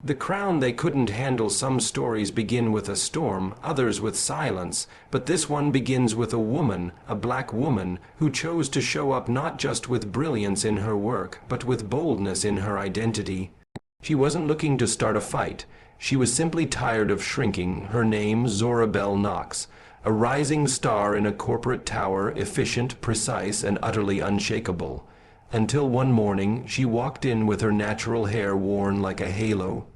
The Crown they couldn't handle. Some stories begin with a storm, others with silence, but this one begins with a woman, a black woman, who chose to show up not just with brilliance in her work, but with boldness in her identity. She wasn't looking to start a fight. She was simply tired of shrinking. Her name, Zora Bell Knox, a rising star in a corporate tower, efficient, precise, and utterly unshakable. Until one morning, she walked in with her natural hair worn like a halo.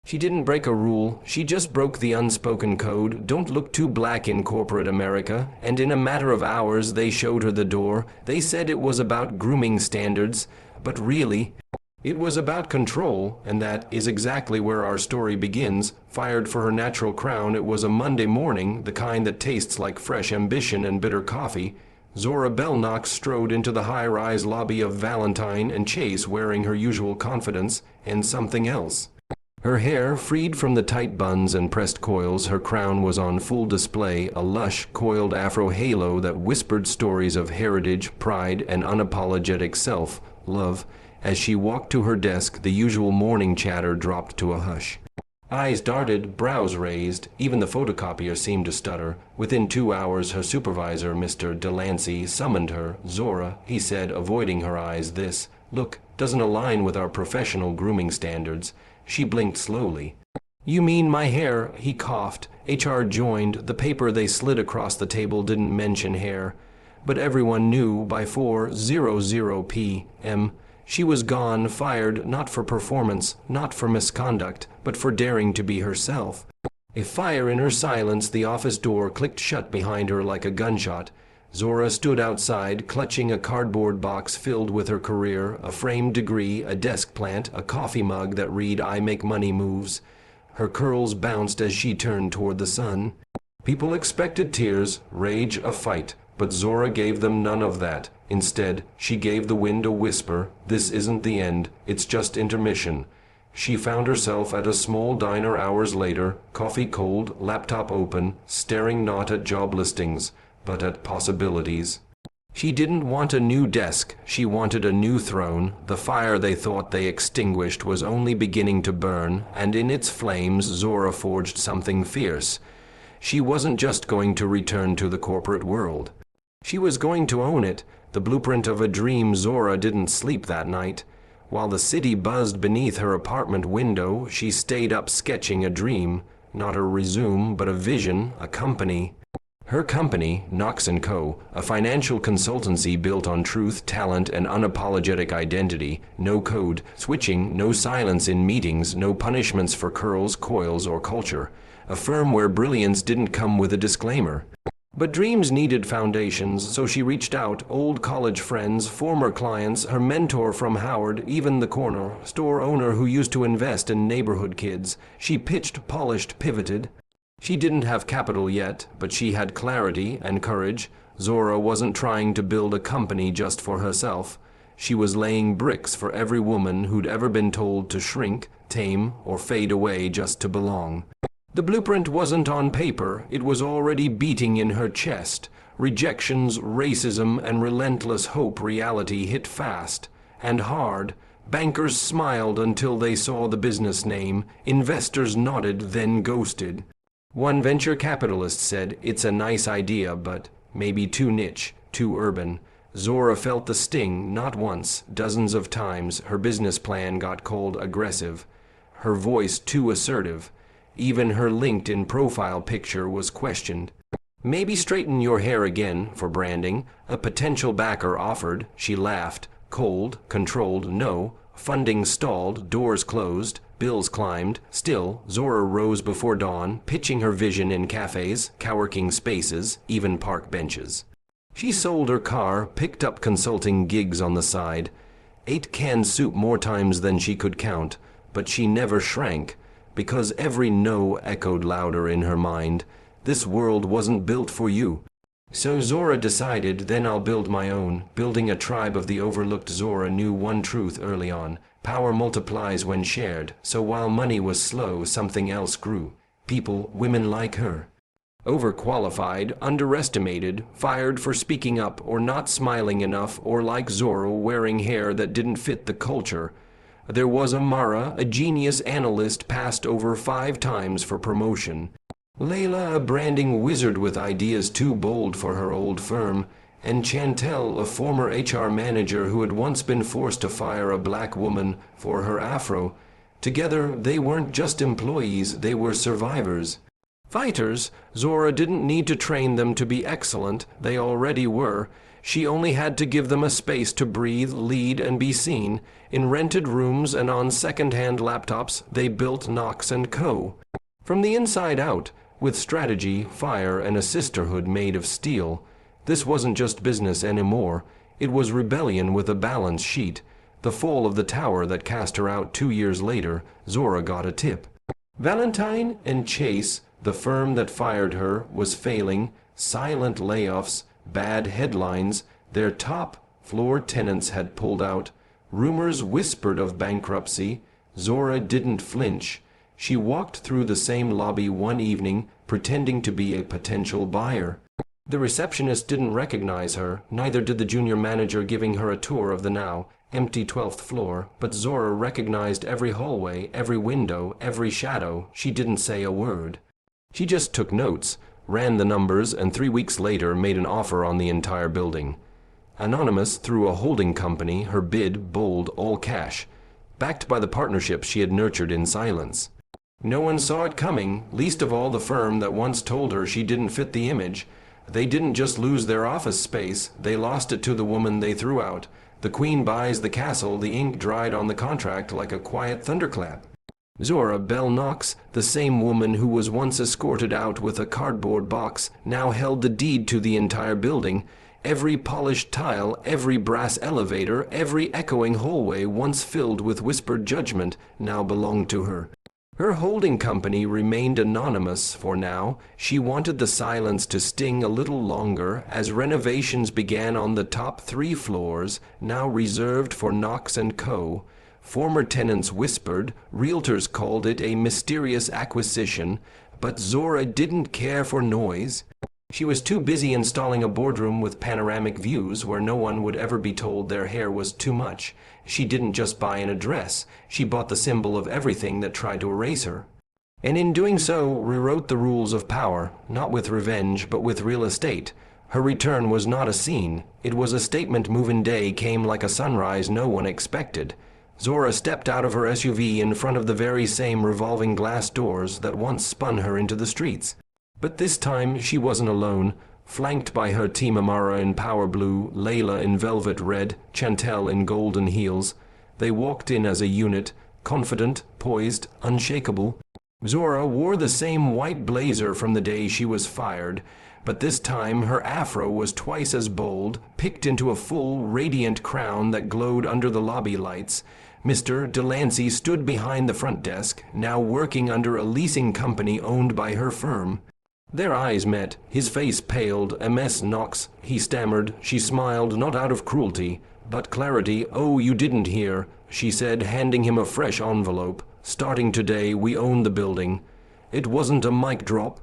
She didn't break a rule, she just broke the unspoken code. Don't look too black in corporate America. And in a matter of hours, they showed her the door. They said it was about grooming standards, but really, it was about control, and that is exactly where our story begins. Fired for her natural crown, it was a Monday morning, the kind that tastes like fresh ambition and bitter coffee. Zora Bell Knox strode into the high-rise lobby of Valentine and Chase wearing her usual confidence and something else. Her hair, freed from the tight buns and pressed coils, her crown was on full display, a lush, coiled afro halo that whispered stories of heritage, pride, and unapologetic self-love. As she walked to her desk, the usual morning chatter dropped to a hush. Eyes darted, brows raised, even the photocopier seemed to stutter. Within 2 hours, her supervisor, Mr. Delancey, summoned her. "Zora," he said, avoiding her eyes, "this, look, doesn't align with our professional grooming standards." She blinked slowly. "You mean my hair?" He coughed. HR joined. The paper they slid across the table didn't mention hair. But everyone knew by 4:00 p.m. She was gone, fired, not for performance, not for misconduct, but for daring to be herself. A fire in her silence. The office door clicked shut behind her like a gunshot. Zora stood outside, clutching a cardboard box filled with her career, a framed degree, a desk plant, a coffee mug that read "I make money moves." Her curls bounced as she turned toward the sun. People expected tears, rage, a fight, but Zora gave them none of that. Instead, she gave the wind a whisper. "This isn't the end, it's just intermission." She found herself at a small diner hours later, coffee cold, laptop open, staring not at job listings, but at possibilities. She didn't want a new desk, she wanted a new throne. The fire they thought they extinguished was only beginning to burn, and in its flames Zora forged something fierce. She wasn't just going to return to the corporate world. She was going to own it, the blueprint of a dream. Zora didn't sleep that night. While the city buzzed beneath her apartment window, she stayed up sketching a dream, not a resume, but a vision, a company. Her company, Knox & Co., a financial consultancy built on truth, talent, and unapologetic identity. No code switching, no silence in meetings, no punishments for curls, coils, or culture. A firm where brilliance didn't come with a disclaimer. But dreams needed foundations, so she reached out. Old college friends, former clients, her mentor from Howard, even the corner store owner who used to invest in neighborhood kids. She pitched, polished, pivoted. She didn't have capital yet, but she had clarity and courage. Zora wasn't trying to build a company just for herself. She was laying bricks for every woman who'd ever been told to shrink, tame, or fade away just to belong. The blueprint wasn't on paper, it was already beating in her chest. Rejections, racism, and relentless hope. Reality hit fast and hard. Bankers smiled until they saw the business name. Investors nodded, then ghosted. One venture capitalist said, "It's a nice idea, but maybe too niche, too urban." Zora felt the sting, not once, dozens of times. Her business plan got called aggressive, her voice too assertive. Even her LinkedIn profile picture was questioned. "Maybe straighten your hair again for branding," a potential backer offered. She laughed. Cold, controlled, no. Funding stalled, doors closed, bills climbed. Still, Zora rose before dawn, pitching her vision in cafes, coworking spaces, even park benches. She sold her car, picked up consulting gigs on the side, ate canned soup more times than she could count, but she never shrank. Because every no echoed louder in her mind. This world wasn't built for you. So Zora decided, then I'll build my own. Building a tribe of the overlooked. Zora knew one truth early on. Power multiplies when shared. So while money was slow, something else grew. People, women like her. Overqualified, underestimated, fired for speaking up or not smiling enough, or like Zora wearing hair that didn't fit the culture. There was Amara, a genius analyst passed over 5 times for promotion. Layla, a branding wizard with ideas too bold for her old firm. And Chantel, a former HR manager who had once been forced to fire a black woman for her afro. Together, they weren't just employees, they were survivors. Fighters. Zora didn't need to train them to be excellent, they already were. She only had to give them a space to breathe, lead, and be seen. In rented rooms and on second-hand laptops, they built Knox & Co. From the inside out, with strategy, fire, and a sisterhood made of steel. This wasn't just business anymore. It was rebellion with a balance sheet. The fall of the tower that cast her out 2 years later, Zora got a tip. Valentine and Chase, the firm that fired her, was failing. Silent layoffs, bad headlines. Their top floor tenants had pulled out. Rumors whispered of bankruptcy. Zora didn't flinch. She walked through the same lobby one evening, pretending to be a potential buyer. The receptionist didn't recognize her, neither did the junior manager giving her a tour of the now empty 12th floor, but Zora recognized every hallway, every window, every shadow. She didn't say a word. She just took notes, ran the numbers, and 3 weeks later made an offer on the entire building. Anonymous through a holding company, her bid bold, all cash, backed by the partnership she had nurtured in silence. No one saw it coming, least of all the firm that once told her she didn't fit the image. They didn't just lose their office space, they lost it to the woman they threw out. The queen buys the castle, the ink dried on the contract like a quiet thunderclap. Zora Bell Knox, the same woman who was once escorted out with a cardboard box, now held the deed to the entire building. Every polished tile, every brass elevator, every echoing hallway once filled with whispered judgment now belonged to her. Her holding company remained anonymous for now. She wanted the silence to sting a little longer as renovations began on the top 3 floors, now reserved for Knox & Co. Former tenants whispered, realtors called it a mysterious acquisition, but Zora didn't care for noise. She was too busy installing a boardroom with panoramic views where no one would ever be told their hair was too much. She didn't just buy an address, she bought the symbol of everything that tried to erase her. And in doing so, rewrote the rules of power, not with revenge, but with real estate. Her return was not a scene. It was a statement moving day came like a sunrise no one expected. Zora stepped out of her SUV in front of the very same revolving glass doors that once spun her into the streets. But this time she wasn't alone, flanked by her team Amara in power blue, Layla in velvet red, Chantel in golden heels. They walked in as a unit, confident, poised, unshakable. Zora wore the same white blazer from the day she was fired, but this time her afro was twice as bold, picked into a full, radiant crown that glowed under the lobby lights. Mr. Delancey stood behind the front desk, now working under a leasing company owned by her firm. Their eyes met. His face paled. "MS Knox," he stammered. She smiled, not out of cruelty, but clarity. "Oh, you didn't hear," she said, handing him a fresh envelope. "Starting today, we own the building." It wasn't a mic drop.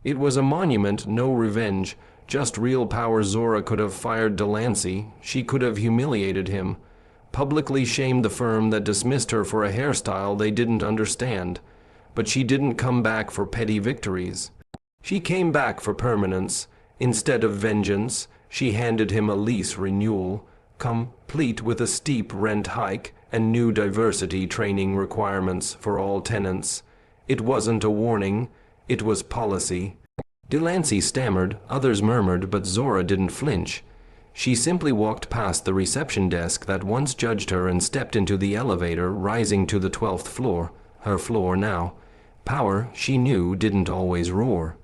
It was a monument, no revenge. Just real power. Zora could have fired Delancey. She could have humiliated him. Publicly shamed the firm that dismissed her for a hairstyle they didn't understand. But she didn't come back for petty victories. She came back for permanence. Instead of vengeance, she handed him a lease renewal, complete with a steep rent hike and new diversity training requirements for all tenants. It wasn't a warning, it was policy. Delancey stammered, others murmured, but Zora didn't flinch. She simply walked past the reception desk that once judged her and stepped into the elevator, rising to the 12th floor, her floor now. Power, she knew, didn't always roar.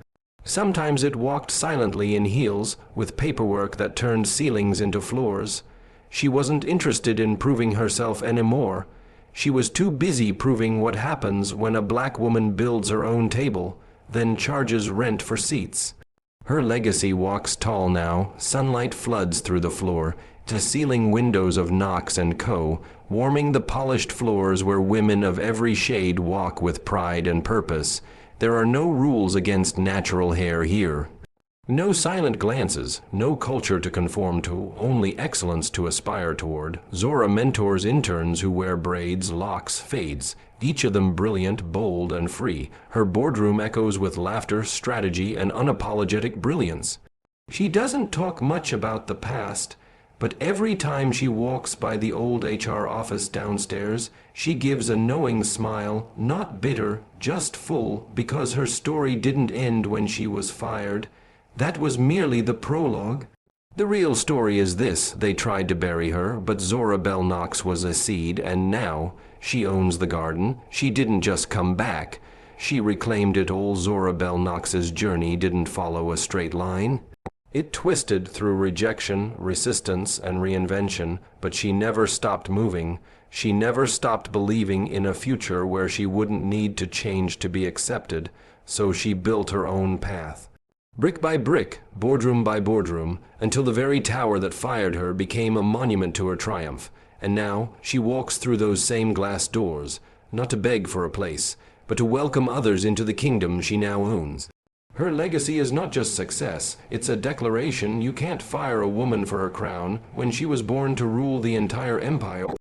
Sometimes it walked silently in heels, with paperwork that turned ceilings into floors. She wasn't interested in proving herself anymore. She was too busy proving what happens when a black woman builds her own table, then charges rent for seats. Her legacy walks tall now. Sunlight floods through the floor, to ceiling windows of Knox & Co., warming the polished floors where women of every shade walk with pride and purpose. There are no rules against natural hair here. No silent glances, no culture to conform to, only excellence to aspire toward. Zora mentors interns who wear braids, locks, fades, each of them brilliant, bold, and free. Her boardroom echoes with laughter, strategy, and unapologetic brilliance. She doesn't talk much about the past, but every time she walks by the old HR office downstairs, she gives a knowing smile, not bitter, just full, because her story didn't end when she was fired. That was merely the prologue. The real story is this: they tried to bury her, but Zora Bell Knox was a seed, and now she owns the garden. She didn't just come back. She reclaimed it all. Zora Bell Knox's journey didn't follow a straight line. It twisted through rejection, resistance, and reinvention, but she never stopped moving. She never stopped believing in a future where she wouldn't need to change to be accepted, so she built her own path. Brick by brick, boardroom by boardroom, until the very tower that fired her became a monument to her triumph. And now she walks through those same glass doors, not to beg for a place, but to welcome others into the kingdom she now owns. Her legacy is not just success, it's a declaration. You can't fire a woman for her crown when she was born to rule the entire empire.